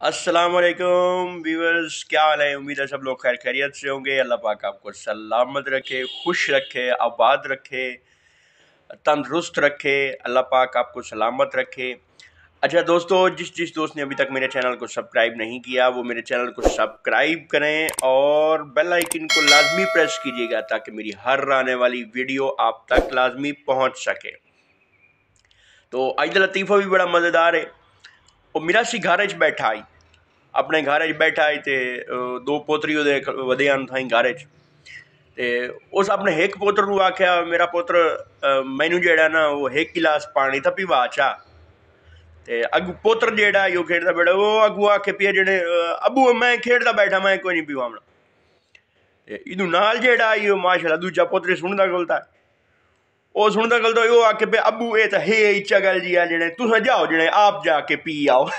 अस्सलाम वालेकुम व्यूअर्स, क्या हाल है। उम्मीद है सब लोग खैर खैरियत से होंगे। अल्लाह पाक आपको सलामत रखे, खुश रखे, आबाद रखे, तंदुरुस्त रखे। अल्लाह पाक आपको सलामत रखे। अच्छा दोस्तों, जिस जिस दोस्त ने अभी तक मेरे चैनल को सब्सक्राइब नहीं किया वो मेरे चैनल को सब्सक्राइब करें और बेल आइकन को लाजमी प्रेस कीजिएगा ताकि मेरी हर आने वाली वीडियो आप तक लाजमी पहुंच सके। तो अज का लतीफ़ा भी बड़ा मज़ेदार है। वो मेरा सी घर च बैठा आई, अपने घर च बैठा आई ते दो पोतरी ਉਹਦੇ ਵਧੇ ਹਨ ਥਾਈ ਘਰ ਚ। ਤੇ ਉਸ ਆਪਣੇ ਇੱਕ ਪੁੱਤਰ ਨੂੰ ਆਖਿਆ, ਮੇਰਾ ਪੁੱਤਰ ਮੈਨੂੰ ਜਿਹੜਾ ਨਾ ਉਹ ਇੱਕ ਗਿਲਾਸ ਪਾਣੀ ਤਾਂ ਪੀਵਾ ਚਾ। ਤੇ ਅੱਗੂ ਪੁੱਤਰ ਜਿਹੜਾ ਉਹ ਖੇਡਦਾ ਬੈਠਾ, ਉਹ ਅੱਗੂ ਆਖੇ ਪਿਆ ਜਿਹੜੇ ਅੱਬੂ ਮੈਂ ਖੇਡਦਾ ਬੈਠਾ, ਮੈਂ ਕੋਈ ਨਹੀਂ ਪੀਵਾਂਗਾ। ਤੇ ਇਹਨੂੰ ਨਾਲ ਜਿਹੜਾ ਉਹ ਮਾਸ਼ਾਅੱਲਾ ਦੂਜਾ ਪੁੱਤਰ ਸੁਣਦਾ ਗਲਤਾ, ਉਹ ਸੁਣਦਾ ਗਲਤਾ, ਉਹ ਆਖੇ ਪਿਆ ਅੱਬੂ ਇਹ ਤਾਂ ਹੈ ਹੀ ਚਗਲ ਜੀ ਆ, ਜਿਹੜੇ ਤੁਸੀਂ ਜਾਓ ਜਿਹੜੇ ਆਪ ਜਾ ਕੇ ਪੀ ਆਓ।